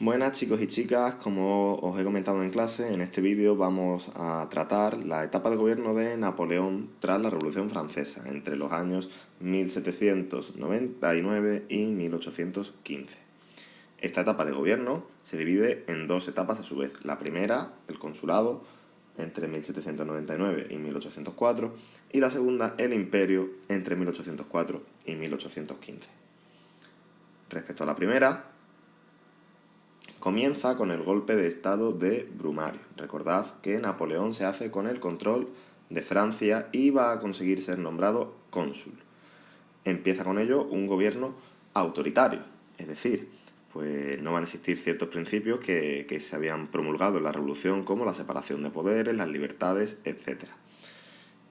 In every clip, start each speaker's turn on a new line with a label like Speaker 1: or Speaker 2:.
Speaker 1: Buenas chicos y chicas, como os he comentado en clase, en este vídeo vamos a tratar la etapa de gobierno de Napoleón tras la Revolución Francesa, entre los años 1799 y 1815. Esta etapa de gobierno se divide en dos etapas a su vez. La primera, el consulado, entre 1799 y 1804, y la segunda, el imperio, entre 1804 y 1815. Respecto a la primera, comienza con el golpe de estado de Brumario. Recordad que Napoleón se hace con el control de Francia y va a conseguir ser nombrado cónsul. Empieza con ello un gobierno autoritario, es decir, pues no van a existir ciertos principios que se habían promulgado en la Revolución, como la separación de poderes, las libertades, etc.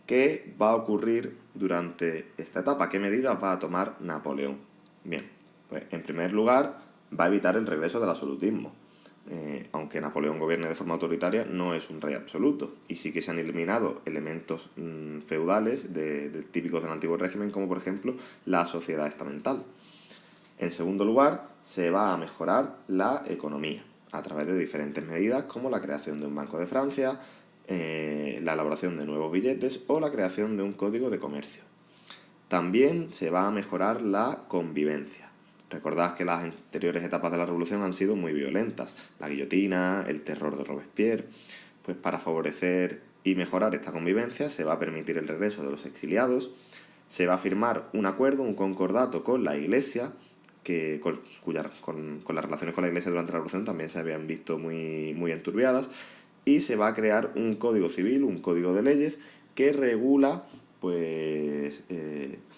Speaker 1: ¿Qué va a ocurrir durante esta etapa? ¿Qué medidas va a tomar Napoleón? Bien, pues en primer lugar va a evitar el regreso del absolutismo. Aunque Napoleón gobierne de forma autoritaria, no es un rey absoluto. Y sí que se han eliminado elementos feudales típicos del antiguo régimen, como por ejemplo la sociedad estamental. En segundo lugar, se va a mejorar la economía a través de diferentes medidas, como la creación de un Banco de Francia, la elaboración de nuevos billetes o la creación de un código de comercio. También se va a mejorar la convivencia. Recordad que las anteriores etapas de la revolución han sido muy violentas. La guillotina, el terror de Robespierre. Pues para favorecer y mejorar esta convivencia se va a permitir el regreso de los exiliados. Se va a firmar un acuerdo, un concordato con la Iglesia, con las relaciones con la Iglesia durante la revolución también se habían visto muy enturbiadas. Y se va a crear un código civil, un código de leyes que regula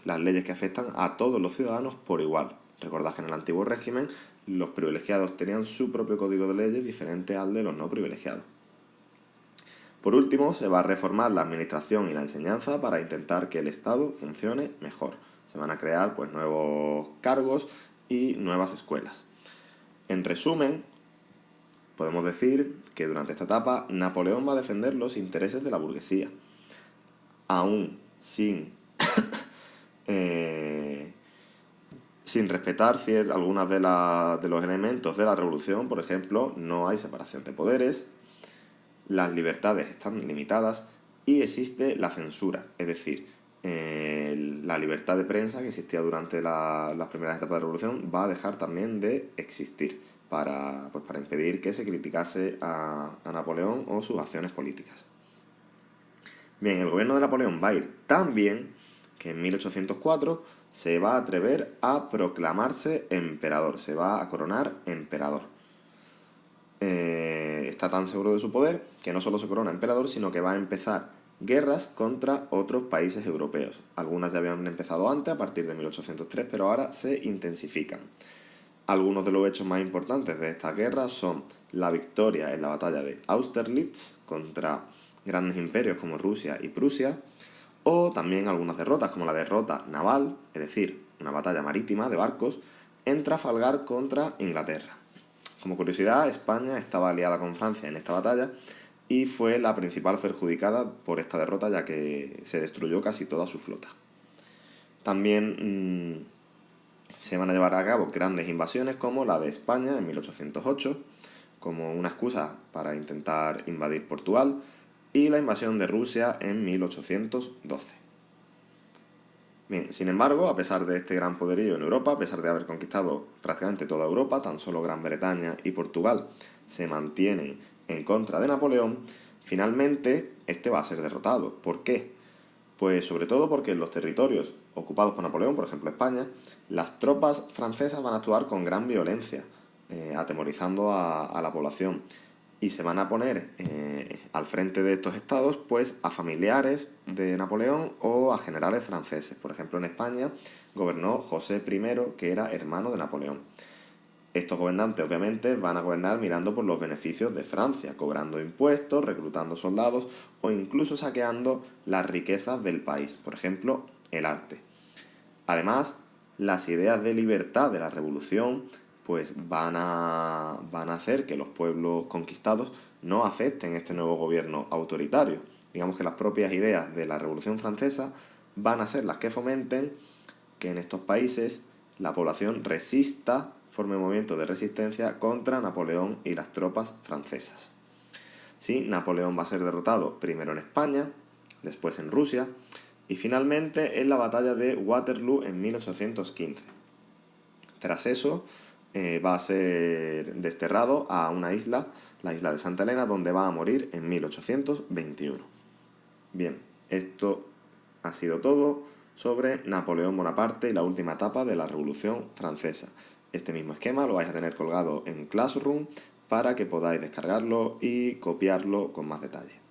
Speaker 1: las leyes que afectan a todos los ciudadanos por igual. Recordad que en el antiguo régimen los privilegiados tenían su propio código de leyes diferente al de los no privilegiados. Por último, se va a reformar la administración y la enseñanza para intentar que el Estado funcione mejor. Se van a crear nuevos cargos y nuevas escuelas. En resumen, podemos decir que durante esta etapa Napoleón va a defender los intereses de la burguesía, aún sin respetar algunos de los elementos de la revolución. Por ejemplo, no hay separación de poderes, las libertades están limitadas y existe la censura, es decir, la libertad de prensa que existía durante las primeras etapas de la revolución va a dejar también de existir para impedir que se criticase a Napoleón o sus acciones políticas. Bien, el gobierno de Napoleón va a ir tan bien que en 1804 se va a atrever a proclamarse emperador, se va a coronar emperador. Está tan seguro de su poder que no solo se corona emperador, sino que va a empezar guerras contra otros países europeos. Algunas ya habían empezado antes, a partir de 1803, pero ahora se intensifican. Algunos de los hechos más importantes de esta guerra son la victoria en la batalla de Austerlitz contra grandes imperios como Rusia y Prusia, o también algunas derrotas como la derrota naval, es decir, una batalla marítima de barcos, en Trafalgar contra Inglaterra. Como curiosidad, España estaba aliada con Francia en esta batalla y fue la principal perjudicada por esta derrota, ya que se destruyó casi toda su flota. También se van a llevar a cabo grandes invasiones como la de España en 1808, como una excusa para intentar invadir Portugal, y la invasión de Rusia en 1812. Bien, sin embargo, a pesar de este gran poderío en Europa, a pesar de haber conquistado prácticamente toda Europa, tan solo Gran Bretaña y Portugal se mantienen en contra de Napoleón, finalmente este va a ser derrotado. ¿Por qué? Pues sobre todo porque en los territorios ocupados por Napoleón, por ejemplo España, las tropas francesas van a actuar con gran violencia, atemorizando a la población. Y se van a poner al frente de estos estados pues a familiares de Napoleón o a generales franceses. Por ejemplo, en España gobernó José I, que era hermano de Napoleón. Estos gobernantes obviamente van a gobernar mirando por los beneficios de Francia, cobrando impuestos, reclutando soldados o incluso saqueando las riquezas del país, por ejemplo, el arte. Además, las ideas de libertad de la revolución pues van a hacer que los pueblos conquistados no acepten este nuevo gobierno autoritario. Digamos que las propias ideas de la Revolución Francesa van a ser las que fomenten que en estos países la población resista forme un movimiento de resistencia contra Napoleón y las tropas francesas. Sí, Napoleón va a ser derrotado primero en España, después en Rusia y finalmente en la batalla de Waterloo en 1815. Tras eso va a ser desterrado a una isla, la isla de Santa Elena, donde va a morir en 1821. Bien, esto ha sido todo sobre Napoleón Bonaparte y la última etapa de la Revolución Francesa. Este mismo esquema lo vais a tener colgado en Classroom para que podáis descargarlo y copiarlo con más detalle.